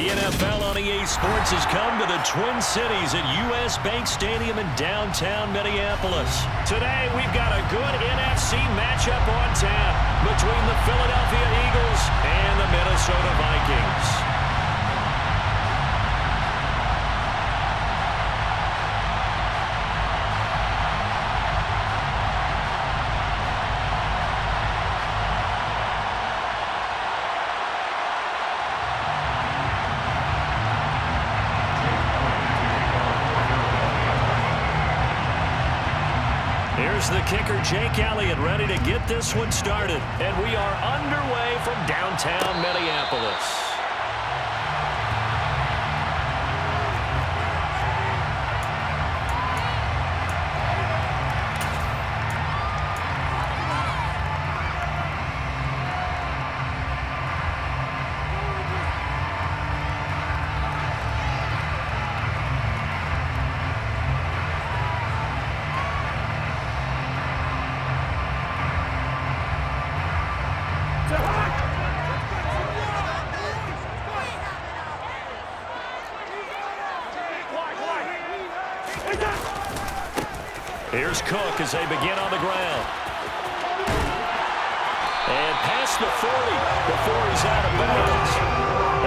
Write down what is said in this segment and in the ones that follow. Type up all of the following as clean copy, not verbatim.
The NFL on EA Sports has come to the Twin Cities at U.S. Bank Stadium in downtown Minneapolis. Today, we've got a good NFC matchup on tap between the Philadelphia Eagles and the Minnesota Vikings. Here's the kicker, Jake Elliott, ready to get this one started. And we are underway from downtown Minneapolis. Here's Cook as they begin on the ground. And past the 40 before he's out of bounds.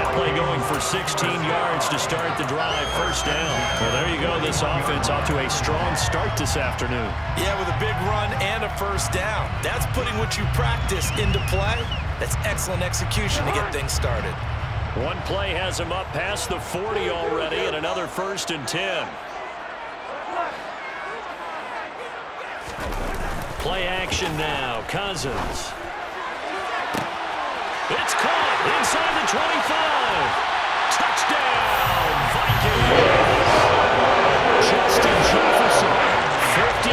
That play going for 16 yards to start the drive, first down. Well, there you go. This offense off to a strong start this afternoon. Yeah, with a big run and a first down. That's putting what you practice into play. That's excellent execution to get things started. One play has him up past the 40 already, and another 1st and 10. Play action now. Cousins. It's caught inside the 25. Touchdown, Vikings. Justin Jefferson, 59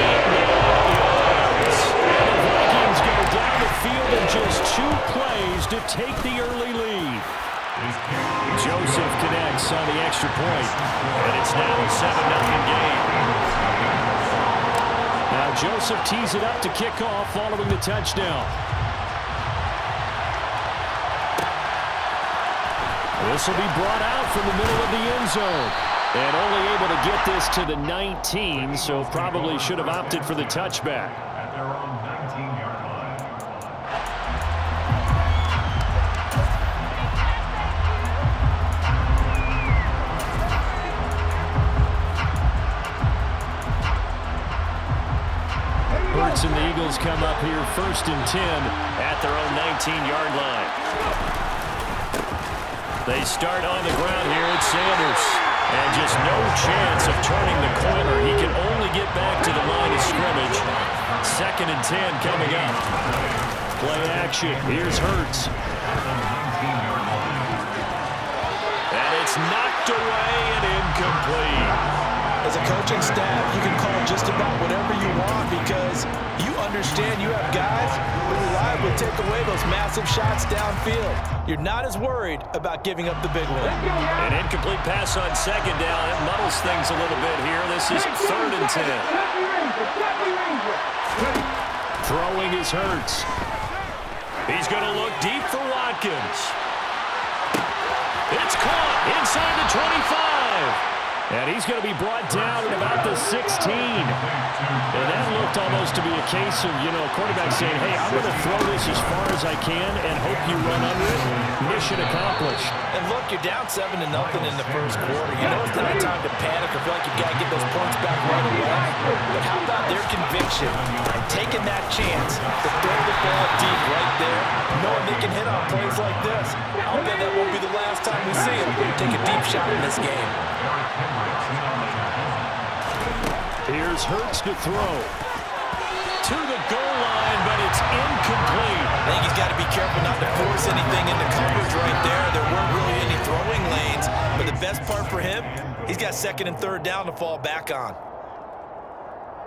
yards. And the Vikings go down the field in just 2 plays to take the early lead. Joseph connects on the extra point, and it's now a 7-0 game. Now Joseph tees it up to kick off following the touchdown. This will be brought out from the middle of the end zone. And only able to get this to the 19, so probably should have opted for the touchback. At their own 19-yard line. Hurts and the Eagles come up here 1st and 10 at their own 19-yard line. They start on the ground here at Sanders. And just no chance of turning the corner. He can only get back to the line of scrimmage. 2nd and 10 coming up. Play action. Here's Hurts. And it's knocked away and incomplete. As a coaching staff, you can call just about whatever you want because you understand you have guys who reliably take away those massive shots downfield. You're not as worried about giving up the big one. An incomplete pass on 2nd down. It muddles things a little bit here. This is 3rd and 10. Throwing is Hurts. He's going to look deep for Watkins. It's caught inside the 25. And he's going to be brought down at about the 16. And that looked almost to be a case of, quarterback saying, hey, I'm going to throw this as far as I can and hope you run under it. Mission accomplished. And look, you're down 7-0 in the first quarter. You know it's not time to panic or feel like you've got to get those points back right away. But how about their conviction and taking that chance to throw the ball deep right there, knowing they can hit on plays like this? I'll bet that won't be the last time we see them take a deep shot in this game. Here's Hurts to throw. To the goal line, but it's incomplete. I think he's got to be careful not to force anything into coverage right there. There weren't really any throwing lanes, but the best part for him, he's got 2nd and 3rd down to fall back on.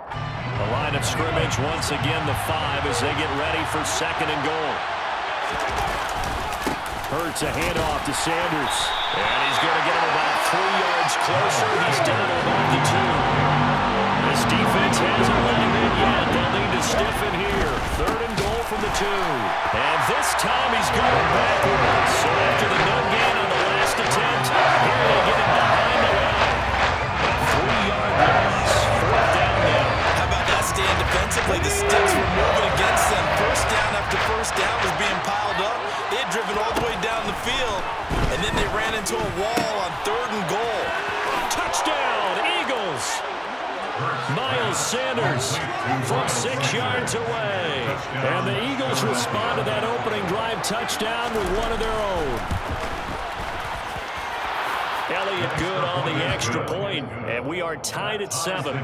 The line of scrimmage once again the 5 as they get ready for 2nd and goal. Hurts a handoff to Sanders. And he's going to get him about 3 yards closer. He's down to about the 2. This defense hasn't let him in yet. They'll need to stiffen here. 3rd and goal from the 2. And this time he's going backwards. So after the no gain on the last attempt, from 6 yards away. And the Eagles respond to that opening drive touchdown with one of their own. Elliott good on the extra point, and we are tied at 7.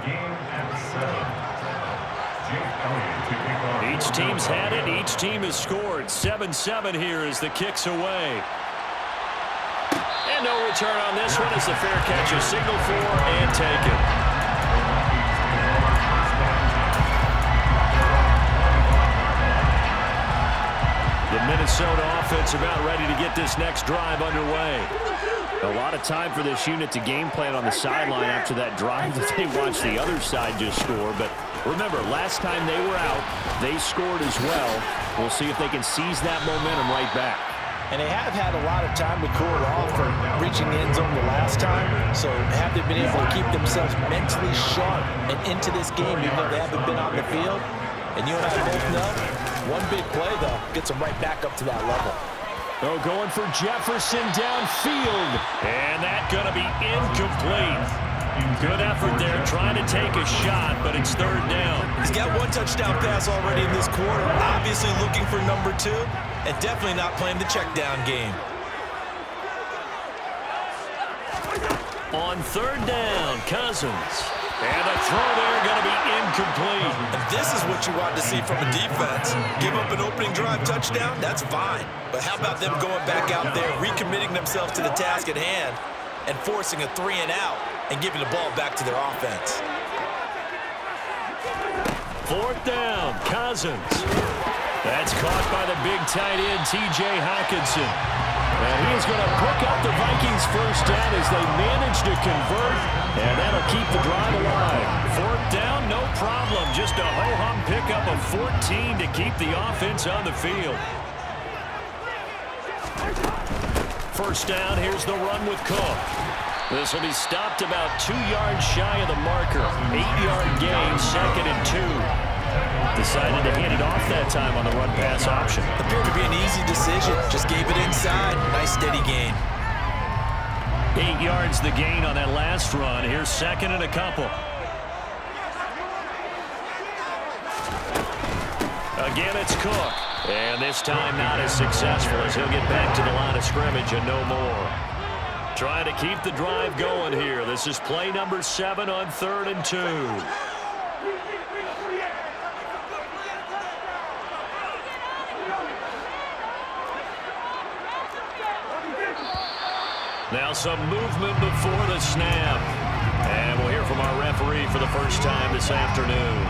Each team's had it. Each team has scored. 7-7 here as the kick's away. And no return on this one as the fair catch is signaled for and taken. The Minnesota offense about ready to get this next drive underway. A lot of time for this unit to game plan on the sideline after that drive that they watched the other side just score. But remember, last time they were out, they scored as well. We'll see if they can seize that momentum right back. And they have had a lot of time to cool off from reaching the end zone the last time. So have they been able to keep themselves mentally sharp and into this game even though they haven't been on the field? And you and I both know, one big play, though, gets them right back up to that level. Oh, going for Jefferson downfield. And that's going to be incomplete. Good effort there trying to take a shot, but it's third down. He's got one touchdown pass already in this quarter. Obviously looking for number 2. And definitely not playing the check down game. On third down, Cousins. And the throw there going to be incomplete. And this is what you want to see from a defense. Give up an opening drive touchdown, that's fine. But how about them going back out there, recommitting themselves to the task at hand, and forcing a 3-and-out and giving the ball back to their offense. Fourth down, Cousins. That's caught by the big tight end, T.J. Hockenson. And he is going to pick up the Vikings first down as they manage to convert, and that'll keep the drive alive. Fourth down, no problem. Just a ho-hum pickup of 14 to keep the offense on the field. First down, here's the run with Cook. This will be stopped about 2 yards shy of the marker. 8-yard gain, 2nd and 2. Decided to hand it off that time on the run-pass option. Appeared to be an easy decision. Just gave it inside. Nice steady gain. 8 yards the gain on that last run. Here's 2nd and a couple. Again, it's Cook. And this time not as successful as he'll get back to the line of scrimmage and no more. Trying to keep the drive going here. This is play number 7 on 3rd and 2. Now some movement before the snap. And we'll hear from our referee for the first time this afternoon.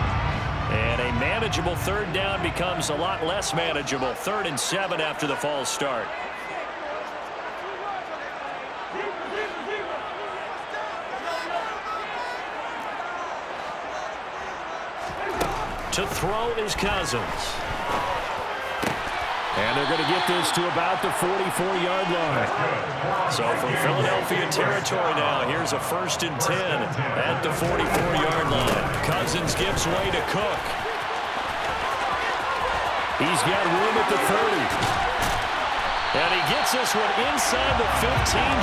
And a manageable third down becomes a lot less manageable. 3rd and 7 after the false start. To throw is Cousins. And they're going to get this to about the 44-yard line. So from Philadelphia territory now, here's a 1st and 10 at the 44-yard line. Cousins gives way to Cook. He's got room at the 30. And he gets this one inside the 15,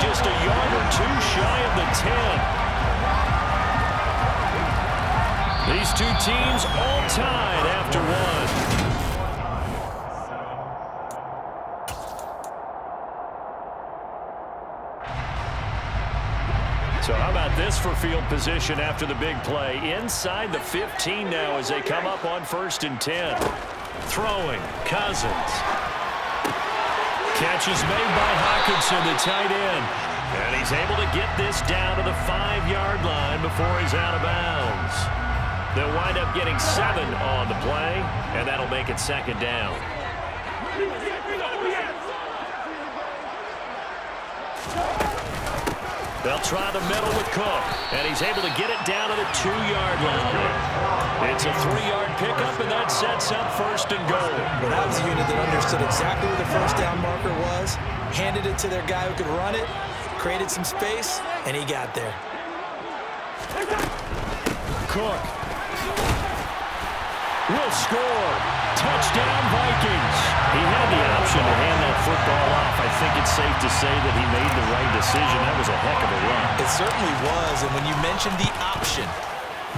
just a yard or 2 shy of the 10. These two teams all tied after one. So how about this for field position after the big play? Inside the 15 now as they come up on 1st and 10. Throwing, Cousins. Catch is made by Hockenson, the tight end. And he's able to get this down to the 5-yard line before he's out of bounds. They'll wind up getting 7 on the play, and that'll make it 2nd down. They'll try the middle with Cook, and he's able to get it down to the 2-yard line. It's a 3-yard pickup, and that sets up 1st and goal. Well, that was a unit that understood exactly where the first down marker was, handed it to their guy who could run it, created some space, and he got there. Cook will score. Touchdown, Vikings. He had the option to hand that football off. I think it's safe to say that he made the right decision. That was a heck of a run. It certainly was, and when you mentioned the option,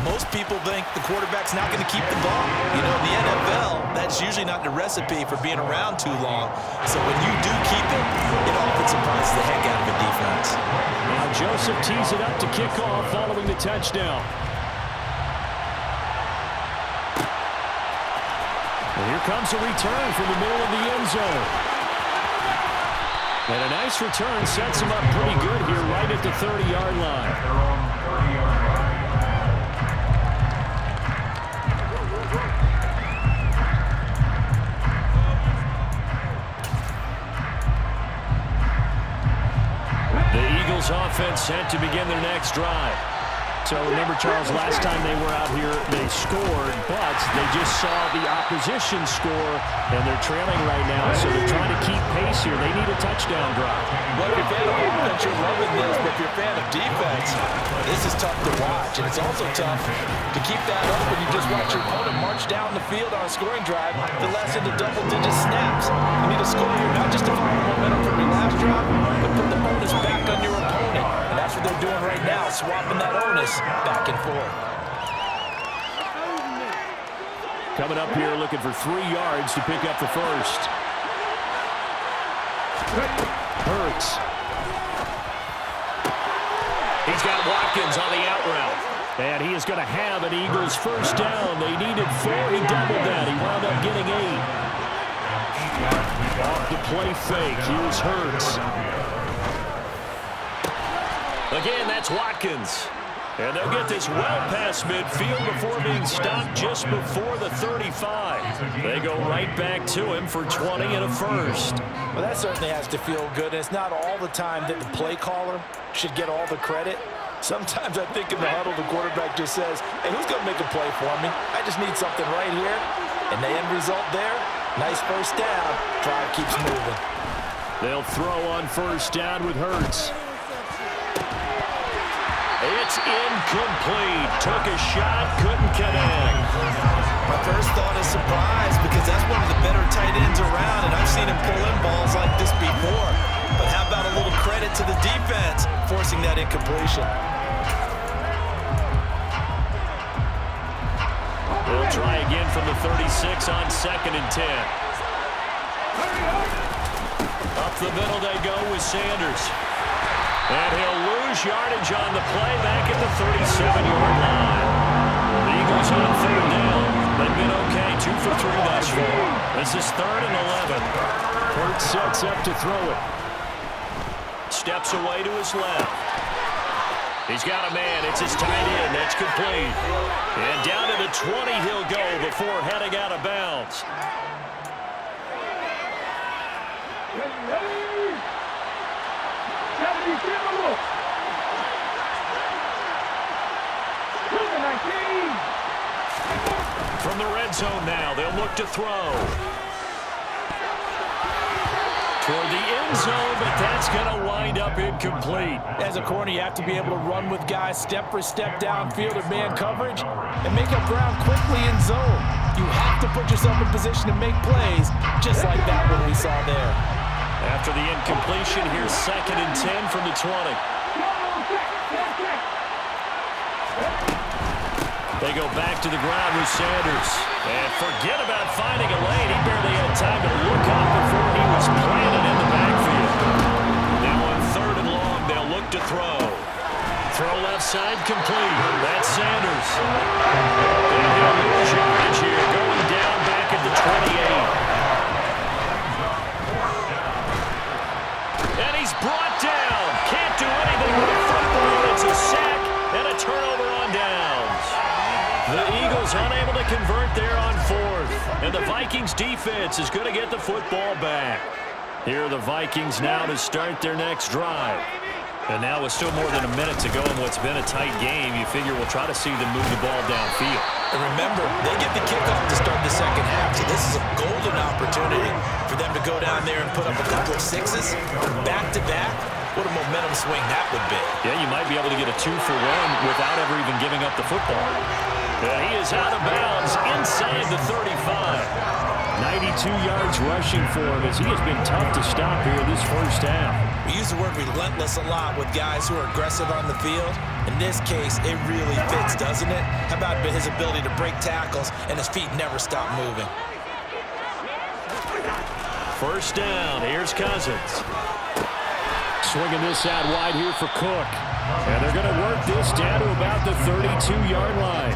Most people think the quarterback's not going to keep the ball. You know, in the NFL, that's usually not the recipe for being around too long. So when you do keep it, it often surprises the heck out of the defense. Now Joseph tees it up to kick off following the touchdown. And here comes a return from the middle of the end zone. And a nice return sets him up pretty good here right at the 30-yard line. The Eagles offense set to begin their next drive. So remember, Charles, last time they were out here, they scored, but they just saw the opposition score, and they're trailing right now, so they're trying to keep pace here. They need a touchdown drive. Well, if you're a fan of offense, you're loving this, but if you're a fan of defense, this is tough to watch, and it's also tough to keep that up when you just watch your opponent march down the field on a scoring drive to less into double-digit snaps. You need to score here, not just to find momentum from your last drive, but put the bonus back on your opponent, and that's what they're doing right now, swapping that onus back and forth. Coming up here looking for 3 yards to pick up the first. Hurts. He's got Watkins on the out route. And he is going to have an Eagles first down. They needed 4. He doubled that. He wound up getting 8. Off the play fake. Here's Hurts. Again, that's Watkins. And they'll get this well past midfield before being stopped just before the 35. They go right back to him for 20 and a first. Well, that certainly has to feel good. And it's not all the time that the play caller should get all the credit. Sometimes I think in the huddle, the quarterback just says, hey, who's going to make a play for me? I just need something right here. And the end result there, nice first down. Drive keeps moving. They'll throw on first down with Hurts. It's incomplete. Took a shot, couldn't connect. My first thought is surprise because that's one of the better tight ends around, and I've seen him pull in balls like this before. But how about a little credit to the defense forcing that incompletion? They'll try again from the 36 on 2nd and 10. Up the middle they go with Sanders. And he'll lose yardage on the play back at the 37-yard line. The Eagles on 3rd down. They've been okay, 2 for 3 thus far. This is 3rd and 11. Hurts sets up to throw it. Steps away to his left. He's got a man. It's his tight end. That's complete. And down to the 20 he'll go before heading out of bounds. From the red zone now, they'll look to throw. Toward the end zone, but that's going to wind up incomplete. As a corner, you have to be able to run with guys step for step downfield in man coverage and make up ground quickly in zone. You have to put yourself in position to make plays, just like that one we saw there. After the incompletion, here's 2nd and 10 from the 20. They go back to the ground with Sanders. And forget about finding a lane. He barely had time to look up before he was planted in the backfield. Now on 3rd and long, they'll look to throw. Throw left side complete. That's Sanders. And he'll lose yardage here, going down back at the 28. And he's brought down. Can't do anything with a football. It's a sack and a turnover on downs. The Eagles unable to convert there on 4th. And the Vikings defense is going to get the football back. Here are the Vikings now to start their next drive. And now with still more than a minute to go in what's been a tight game, you figure we'll try to see them move the ball downfield. And remember, they get the kickoff to start the second half, so this is a golden opportunity for them to go down there and put up a couple of sixes back-to-back. What a momentum swing that would be. Yeah, you might be able to get a 2 for 1 without ever even giving up the football. And he is out of bounds inside the 35. 82 yards rushing for him as he has been tough to stop here this first half. We use the word relentless a lot with guys who are aggressive on the field. In this case, it really fits, doesn't it? How about his ability to break tackles and his feet never stop moving? First down, here's Cousins. Swinging this out wide here for Cook. And they're going to work this down to about the 32-yard line.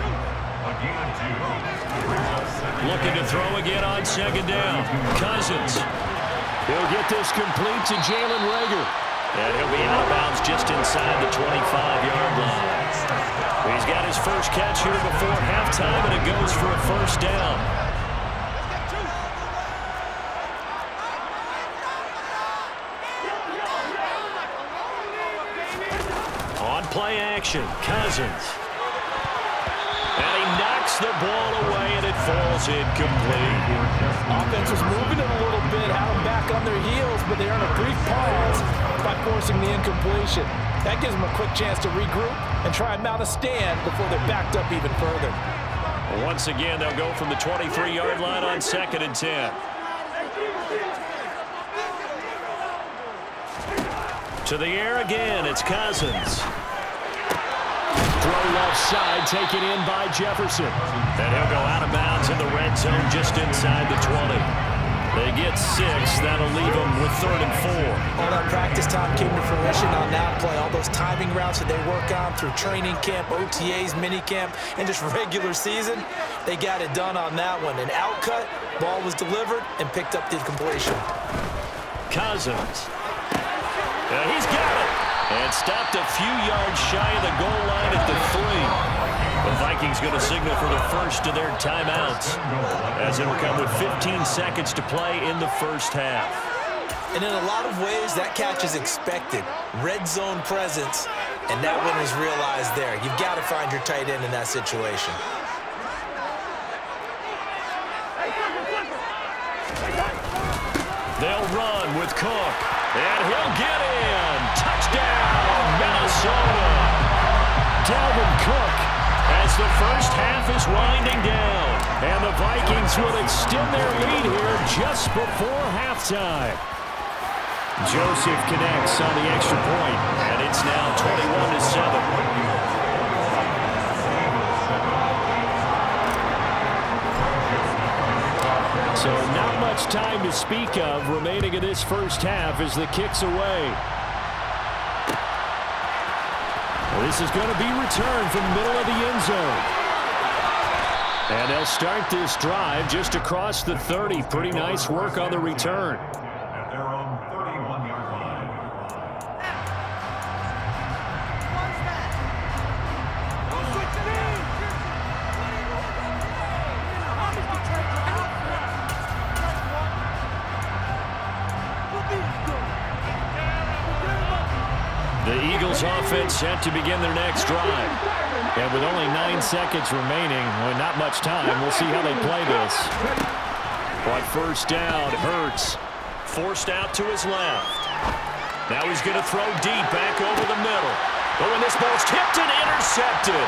Looking to throw again on second down. Cousins. He'll get this complete to Jalen Reagor. And he'll be out of bounds just inside the 25-yard line. He's got his first catch here before halftime, and it goes for a first down. Play action, Cousins. And he knocks the ball away, and it falls incomplete. Offense was moving it a little bit, had them back on their heels, but they earned a brief pause by forcing the incompletion. That gives them a quick chance to regroup and try and mount a stand before they're backed up even further. Once again, they'll go from the 23-yard line on 2nd and 10. To the air again, it's Cousins. Throw left side, taken in by Jefferson. And he'll go out of bounds in the red zone just inside the 20. They get 6. That'll leave them with 3rd and 4. All that practice time came to fruition on that play. All those timing routes that they work on through training camp, OTAs, minicamp, and just regular season, they got it done on that one. An outcut, ball was delivered, and picked up the completion. Cousins. He's got it. And stopped a few yards shy of the goal line at the 3. The Vikings going to signal for the first of their timeouts, as it'll come with 15 seconds to play in the first half. And in a lot of ways, that catch is expected. Red zone presence, and that one was realized there. You've got to find your tight end in that situation. They'll run with Cook, and he'll get in. Touchdown, Minnesota. Dalvin Cook as the first half is winding down. And the Vikings will extend their lead here just before halftime. Joseph connects on the extra point, and it's now 21-7. So not much time to speak of remaining in this first half as the kick's away. This is going to be returned from the middle of the end zone. And they'll start this drive just across the 30. Pretty nice work on the return. At their own 31-yard line. The Eagles offense set to begin their next drive. And with only 9 seconds remaining, well, not much time, we'll see how they play this. On first down, Hurts forced out to his left. Now he's going to throw deep back over the middle. Oh, and this ball's tipped and intercepted.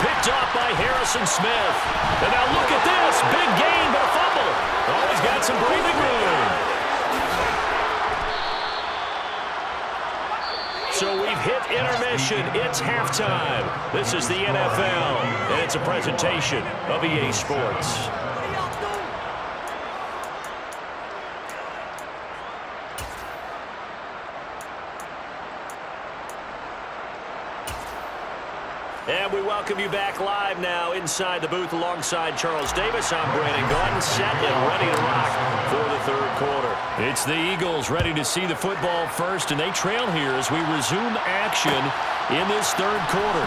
Picked off by Harrison Smith. And now look at this. Big gain, but a fumble. Oh, he's got some breathing room. So we've hit intermission. It's halftime. This is the NFL, and it's a presentation of EA Sports. And we welcome you back live now inside the booth alongside Charles Davis. I'm Brandon Glenn, set and ready to rock for the third quarter. It's the Eagles ready to see the football first, and they trail here as we resume action in this third quarter.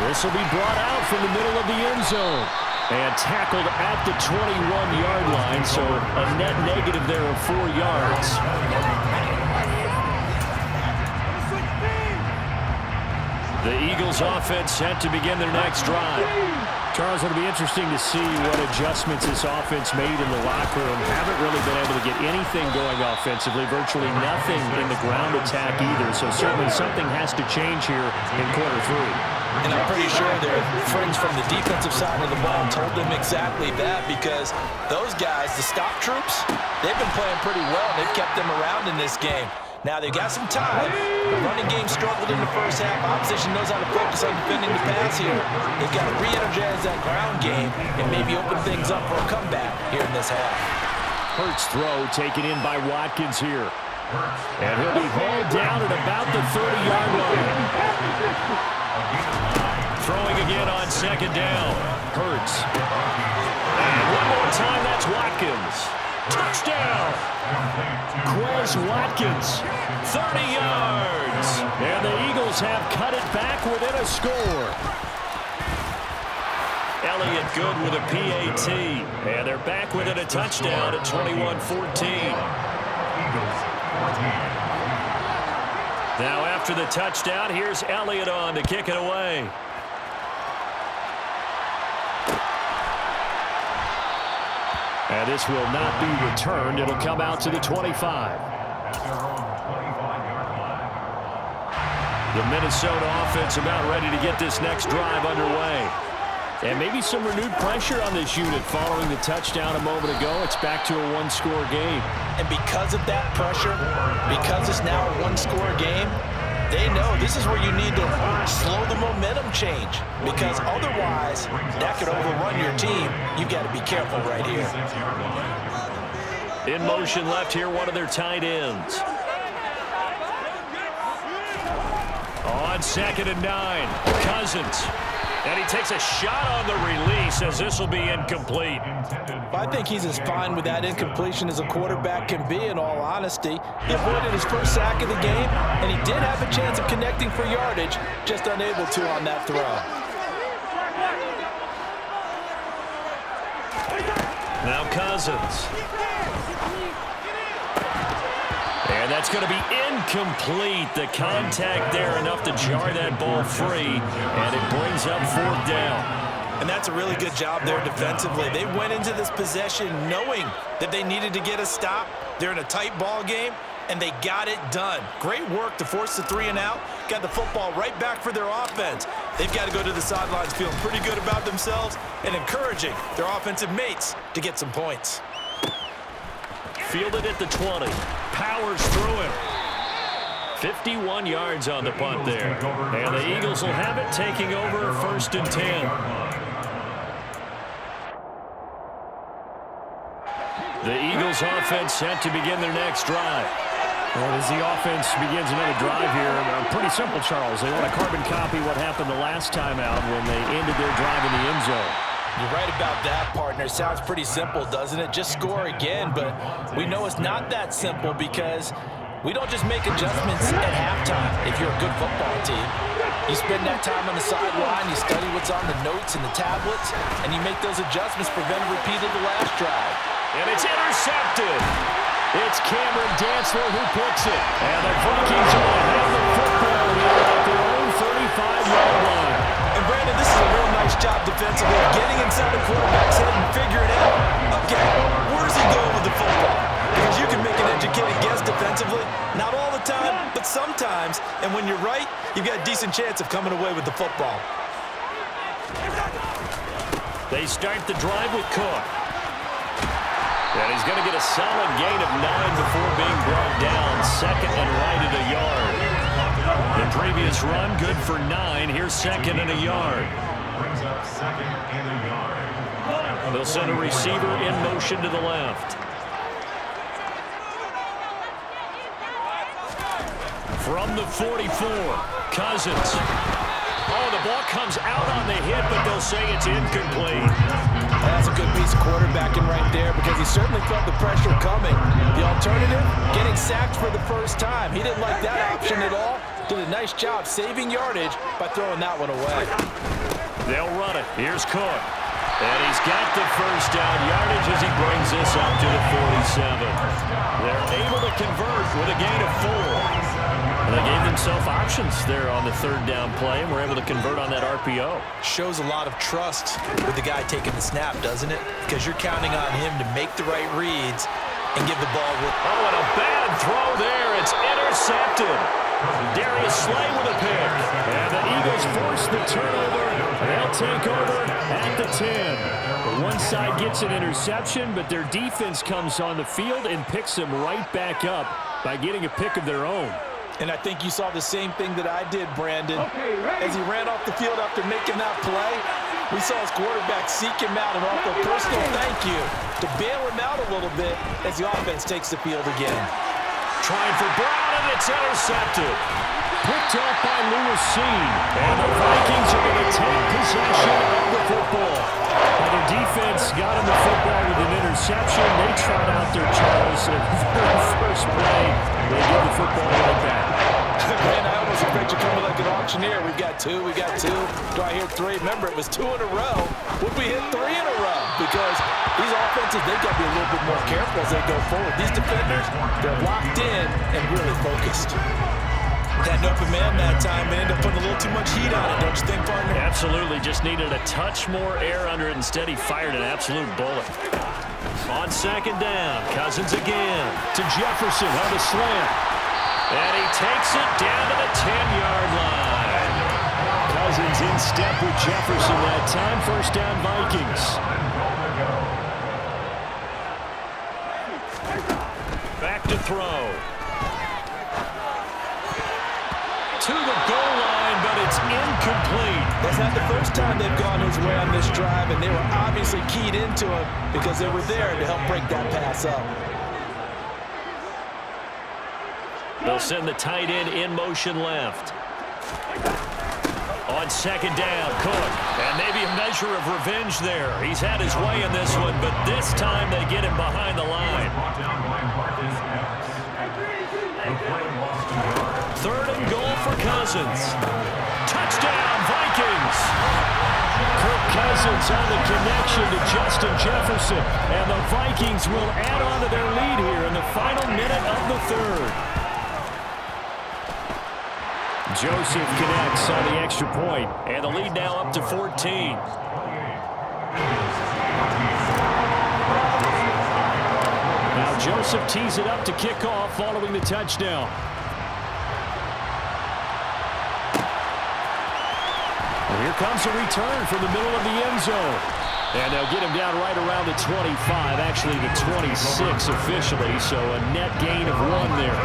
This will be brought out from the middle of the end zone and tackled at the 21-yard line, so a net negative there of 4 yards. The Eagles offense set to begin their next drive. Charles, it'll be interesting to see what adjustments this offense made in the locker room. Haven't really been able to get anything going offensively, virtually nothing in the ground attack either. So certainly something has to change here in quarter 3. And I'm pretty sure their friends from the defensive side of the ball told them exactly that, because those guys, the stop troops, they've been playing pretty well. They've kept them around in this game. Now, they've got some time. The running game struggled in the first half. Opposition knows how to focus on defending the pass here. They've got to re-energize that ground game and maybe open things up for a comeback here in this half. Hurts throw taken in by Watkins here. And he'll be hauled down at about the 30-yard line. Throwing again on second down. Hurts. And one more time, that's Watkins. Touchdown! Quez Watkins, 30 yards. And the Eagles have cut it back within a score. Elliott good with a PAT. And they're back within a touchdown at 21-14. Now after the touchdown, here's Elliott on to kick it away. And this will not be returned. It'll come out to the 25. The Minnesota offense about ready to get this next drive underway. And maybe some renewed pressure on this unit following the touchdown a moment ago. It's back to a one-score game. And because of that pressure, because it's now a one-score game, they know this is where you need to slow the momentum change, because otherwise that could overrun your team. You've got to be careful right here. In motion left here, one of their tight ends. On 2nd and 9, Cousins. And he takes a shot on the release as this will be incomplete. I think he's as fine with that incompletion as a quarterback can be, in all honesty. He avoided his first sack of the game, and he did have a chance of connecting for yardage, just unable to on that throw. Now Cousins. And that's going to be incomplete. The contact there enough to jar that ball free, and it brings up 4th down. And that's a really good job there defensively. They went into this possession knowing that they needed to get a stop. They're in a tight ball game, and they got it done. Great work to force the 3 and out. Got the football right back for their offense. They've got to go to the sidelines feeling pretty good about themselves and encouraging their offensive mates to get some points. Fielded at the 20. Powers through him. 51 yards on the punt there. And the Eagles will have it, taking over 1st and 10. The Eagles offense set to begin their next drive. Well, as the offense begins another drive here, pretty simple, Charles. They want to carbon copy what happened the last time out when they ended their drive in the end zone. You're right about that, partner. Sounds pretty simple, doesn't it? Just score again, but we know it's not that simple, because we don't just make adjustments at halftime if you're a good football team. You spend that time on the sideline, you study what's on the notes and the tablets, and you make those adjustments, prevent a repeat of the last drive. And it's intercepted. It's Cameron Dantzler who picks it. And the Vikings are going to have the football here at their own 35-yard line. And Brandon, this is a real nice job defensively, getting inside the quarterback's head and figuring out, okay, where's he going with the football? Because you can make an educated guess defensively, not all the time, but sometimes. And when you're right, you've got a decent chance of coming away with the football. They start the drive with Cook. And he's going to get a solid gain of 9 before being brought down. 2nd and right at a yard. The previous run, good for 9. Here's 2nd and a yard. They'll send a receiver in motion to the left. From the 44, Cousins. Oh, the ball comes out on the hit, but they'll say it's incomplete. That's a good piece of quarterbacking right there, because he certainly felt the pressure coming. The alternative, getting sacked for the first time. He didn't like that option at all. Did a nice job saving yardage by throwing that one away. They'll run it. Here's Cook. And he's got the first down yardage as he brings this up to the 47. They're able to convert with a gain of 4. And they gave themselves options there on the 3rd down play, and were able to convert on that RPO. Shows a lot of trust with the guy taking the snap, doesn't it? Because you're counting on him to make the right reads and give the ball with. Oh, and a bad throw there. It's intercepted. Darius Slay with a pick. And the Eagles force the turnover. They'll take over at the 10. The one side gets an interception, but their defense comes on the field and picks them right back up by getting a pick of their own. And I think you saw the same thing that I did, Brandon. As he ran off the field after making that play, we saw his quarterback seek him out and offer a personal thank you to bail him out a little bit as the offense takes the field again. Trying for Brown, and it's intercepted. Picked off by Lewis Seen. And the Vikings are going to take possession of the football. Now their defense got him the football with an interception. They tried out their Charles at the very first play. They give the football right back. Man, I almost expect you coming like an auctioneer. We got two. Do I hear three? Remember, it was 2 in a row. Would we hit 3 in a row? Because these offenses, they got to be a little bit more careful as they go forward. These defenders, they're locked in and really focused. Had an open man that time and ended up putting a little too much heat on it, don't you think, partner? Absolutely. Just needed a touch more air under it. Instead, he fired an absolute bullet. On second down, Cousins again to Jefferson on the slant. And he takes it down to the 10-yard line. Cousins in step with Jefferson that time. First down, Vikings. Back to throw. To the goal line, but it's incomplete. That's not the first time they've gone his way on this drive, and they were obviously keyed into him because they were there to help break that pass up. They'll send the tight end in motion left. On second down, Cook. And maybe a measure of revenge there. He's had his way in this one, but this time they get him behind the line. Third and goal for Cousins. Touchdown, Vikings! Kirk Cousins on the connection to Justin Jefferson. And the Vikings will add on to their lead here in the final minute of the third. Joseph connects on the extra point, and the lead now up to 14. Now Joseph tees it up to kick off following the touchdown. And here comes a return from the middle of the end zone. And they'll get him down right around the 25, actually the 26 officially, so a net gain of 1 there.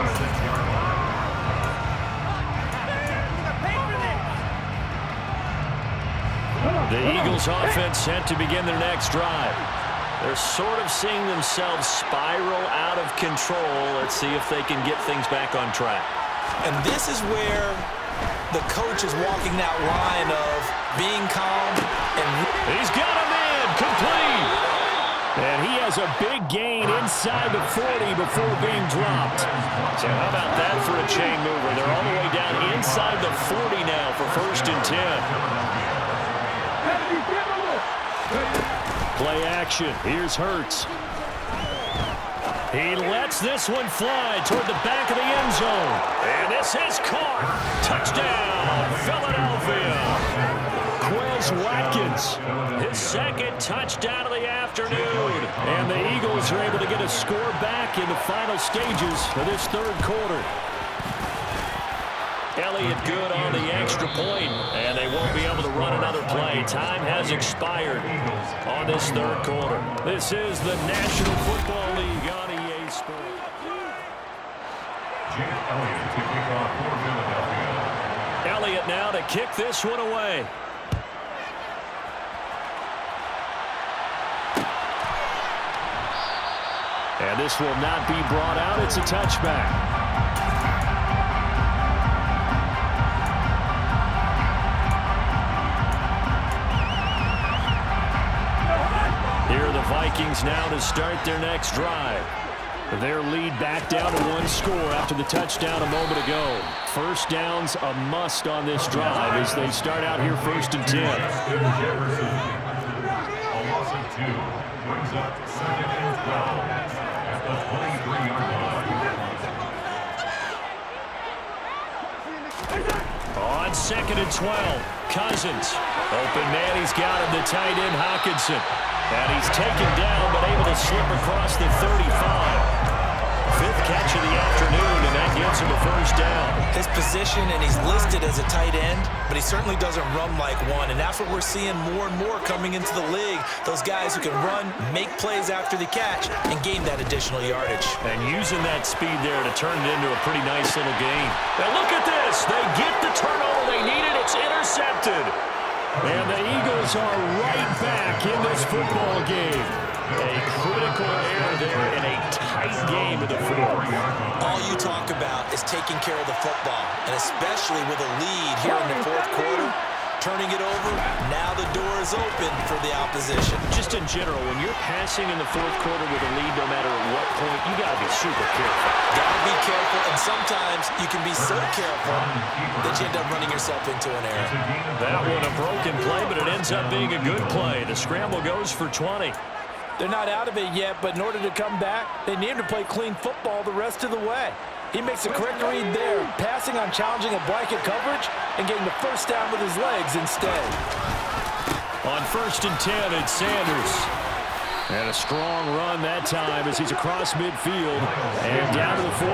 The Eagles offense set to begin their next drive. They're sort of seeing themselves spiral out of control. Let's see if they can get things back on track. And this is where the coach is walking that line of being calm. And he's got a man complete. And he has a big gain inside the 40 before being dropped. So how about that for a chain mover? They're all the way down inside the 40 now for 1st and 10. Play action. Here's Hurts. He lets this one fly toward the back of the end zone. And this is caught. Touchdown, Philadelphia. Quez Watkins, his 2nd touchdown of the afternoon. And the Eagles are able to get a score back in the final stages of this 3rd quarter. Elliott good on the extra point, and they won't be able to run another play. Time has expired on this 3rd quarter. This is the National Football League on EA Sports. Elliott now to kick this one away. And this will not be brought out. It's a touchback. Vikings now to start their next drive. Their lead back down to 1 score after the touchdown a moment ago. First down's a must on this drive as they start out here 1st and 10. A loss of 2 brings up 2nd and 12 at the 23-yard line. On 2nd and 12, Cousins. Open man, he's got him, the tight end Hockenson. And he's taken down, but able to slip across the 35. 5th catch of the afternoon, and that gives him a 1st first down. His position, and he's listed as a tight end, but he certainly doesn't run like one, and that's what we're seeing more and more coming into the league. Those guys who can run, make plays after the catch, and gain that additional yardage. And using that speed there to turn it into a pretty nice little gain. Now look at this. They get the turnover they needed. It's intercepted. And the Eagles are right back in this football game. A critical error there in a tight game of the fourth. All you talk about is taking care of the football, and especially with a lead here in the fourth quarter, turning it over, now the door is open for the opposition. Just in general, when you're passing in the fourth quarter with a lead, no matter at what point, you got to be super careful. Got to be careful, and sometimes you can be so careful that you end up running yourself into an error. That one a broken play, but it ends up being a good play. The scramble goes for 20. They're not out of it yet, but in order to come back, they need him to play clean football the rest of the way. He makes the correct read there, passing on challenging a blanket coverage and getting the first down with his legs instead. On 1st and 10, it's Sanders. And a strong run that time as he's across midfield and down to the 43.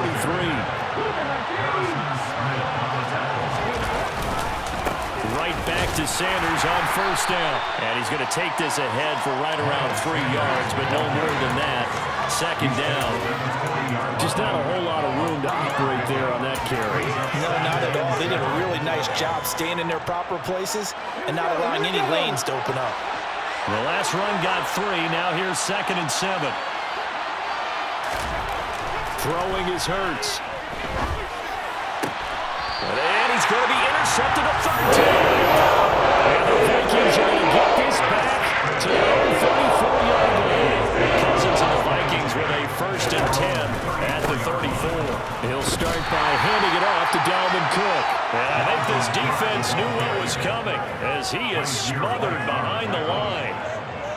Right back to Sanders on 1st down. And he's going to take this ahead for right around 3 yards, but no more than that. 2nd down. Just not a whole lot of room to operate there on that carry. No, not at all. They did a really nice job staying in their proper places and not allowing any lanes to open up. The last run got 3. Now here's 2nd and 7. Throwing is Hurts. And he's going to be intercepted a 3rd down. And the Vikings are going to get this back to their own 34-yard line. Cousins and the Vikings with a 1st and 10 at the 34. He'll start by handing it off to Dalvin Cook. And I think this defense knew what was coming as he is smothered behind the line.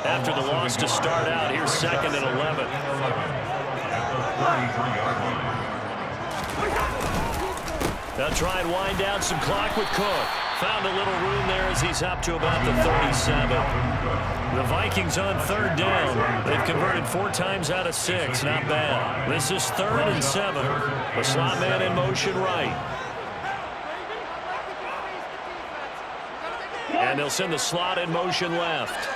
After the loss to start out, here's 2nd and 11. They'll try and wind down some clock with Cook. Found a little room there as he's up to about the 37. The Vikings on 3rd down. They've converted 4 times out of 6. Not bad. This is 3rd and 7. The slot man in motion right. And they'll send the slot in motion left.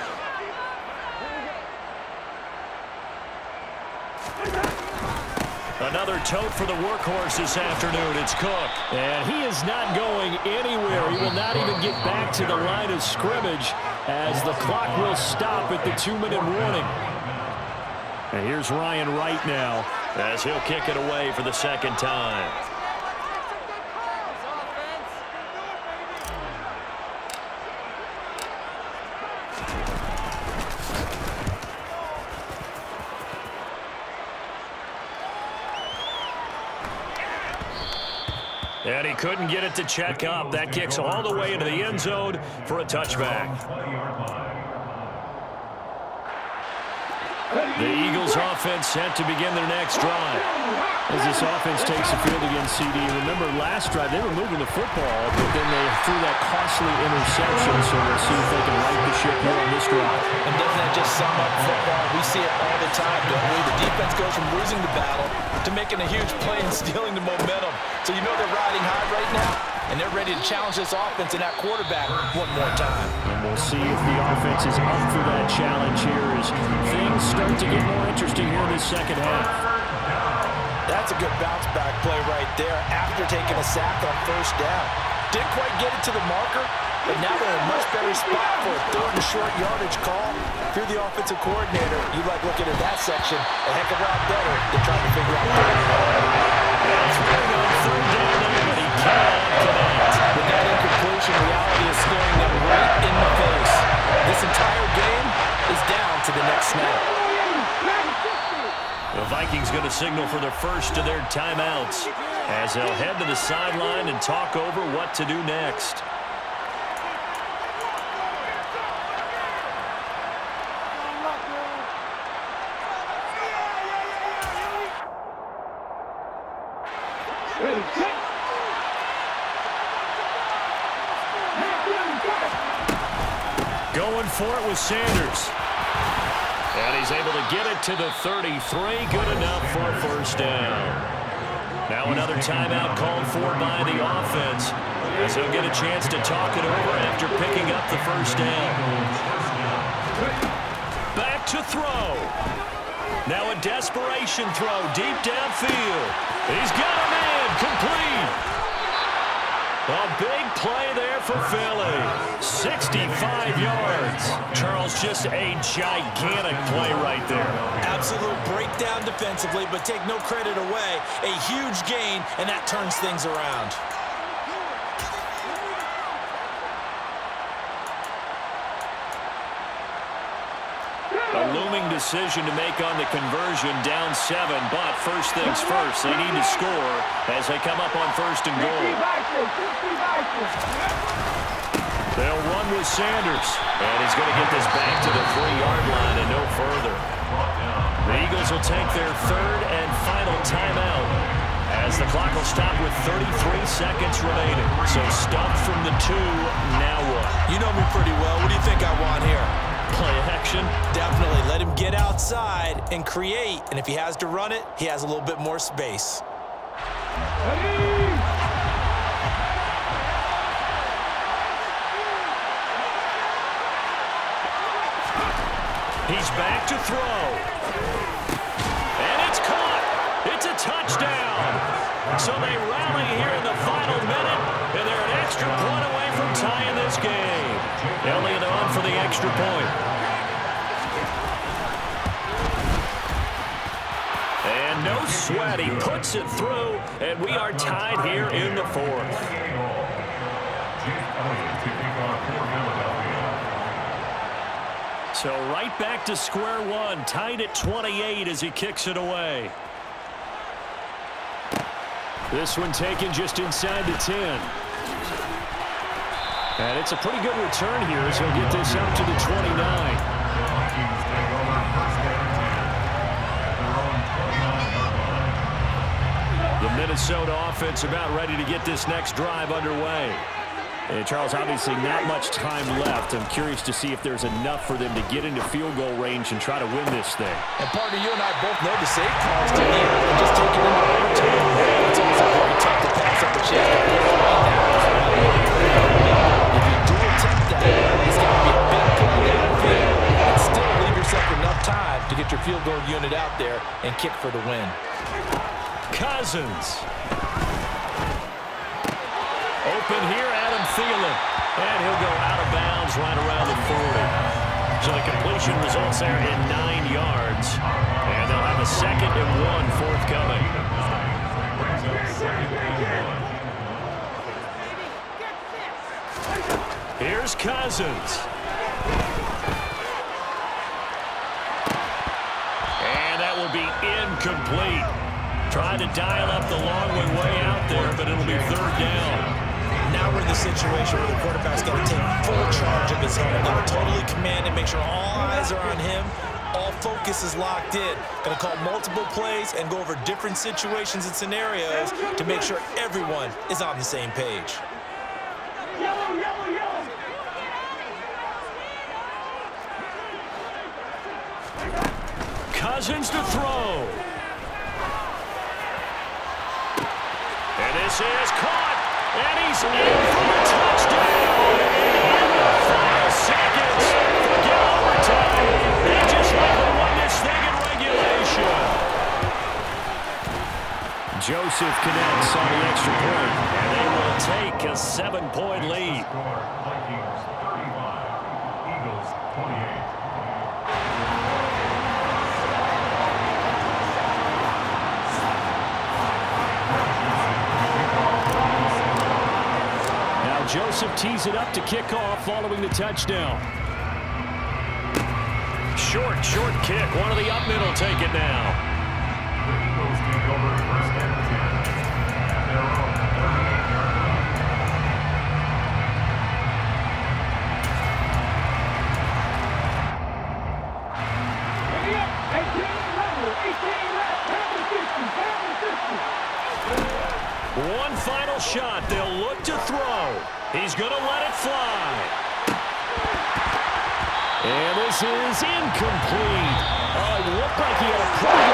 Another tote for the workhorse this afternoon. It's Cook. And he is not going anywhere. He will not even get back to the line of scrimmage as the clock will stop at the 2-minute warning. And here's Ryan Wright now as he'll kick it away for the 2nd time. And he couldn't get it to check up. That kicks all the way into the end zone for a touchback. The Eagles offense set to begin their next drive. As this offense takes the field against CD. Remember last drive they were moving the football, but then they threw that costly interception. So we'll see if they can right the ship here on this drive. And doesn't that just sum up football? We see it all the time, don't we? The defense goes from losing the battle to making a huge play and stealing the momentum. So you know they're riding high right now, and they're ready to challenge this offense and that quarterback one more time. And we'll see if the offense is up for that challenge here as things start to get more interesting here in this 2nd half. That's a good bounce-back play right there after taking a sack on 1st down. Didn't quite get it to the marker, but now they're in a much better spot for a 3rd and short yardage call. If you're the offensive coordinator, you like looking at that section a heck of a lot better than trying to figure out the It's running on 3rd down there, but he cannot connect. With that incompletion, reality is staring them right in the face. This entire game is down to the next snap. The Vikings going to signal for the first of their timeouts as they'll head to the sideline and talk over what to do next. Going for it with Sanders. And he's able to get it to the 33. Good enough for a 1st down. Now another timeout called for by the offense, as they'll get a chance to talk it over after picking up the first down. Back to throw. Now a desperation throw deep downfield. He's got a man complete. A big play there for Philly. 65 yards. Charles, just a gigantic play right there. Absolute breakdown defensively, but take no credit away. A huge gain, and that turns things around. A looming decision to make on the conversion, down 7, but first things first, they need to score as they come up on first and goal. They'll run with Sanders, and he's going to get this back to the 3-yard line and no further. The Eagles will take their third and final timeout as the clock will stop with 33 seconds remaining. So stuffed from the 2, now what? You know me pretty well. What do you think I want here? Play action. Definitely let him get outside and create, and if he has to run it, he has a little bit more space. He's back to throw. And it's caught. It's a touchdown. So they rally here in the final minute, and they're an extra point away from tying this game. Elliott on for the extra point. And no sweat. He puts it through, and we are tied here in the 4th. So right back to square one, tied at 28 as he kicks it away. This one taken just inside the 10. And it's a pretty good return here as he'll get this out to the 29. The Minnesota offense about ready to get this next drive underway. And Charles, obviously not much time left. I'm curious to see if there's enough for them to get into field goal range and try to win this thing. And partner, you and I both know the safe calls to kneel and just take it into overtime. It's also very tough to pass up a chance to win that. If you do attempt that, it's going to be a big play downfield and still leave yourself enough time to get your field goal unit out there and kick for the win. Cousins. Open here, Adam Thielen. And he'll go out of bounds right around the 40. So the completion results there in 9 yards. And they'll have a 2nd and 1 forthcoming. Here's Cousins. And that will be incomplete. Trying to dial up the long way out there, but it'll be 3rd down. Now we're in the situation where the quarterback's got to take full charge of his own. Got to totally command and make sure all eyes are on him. All focus is locked in. Going to call multiple plays and go over different situations and scenarios to make sure everyone is on the same page. Yellow, yellow, yellow. Cousins to throw. And this is caught. And he's in for a touchdown. In the final seconds, forget overtime. They just likely won this thing in regulation. Joseph connects on the extra point, and they will take a 7-point lead. Vikings 35, Eagles 28. Joseph tees it up to kick off following the touchdown. Short kick. One of the up middle take it now. The Eagles take over 1st and 10 at their own 38-yard line. Ready up. 18 level. 18 left. Pound the 50. One final shot. They'll look to throw. He's going to let it fly. And this is incomplete. Oh, it looked like he had a problem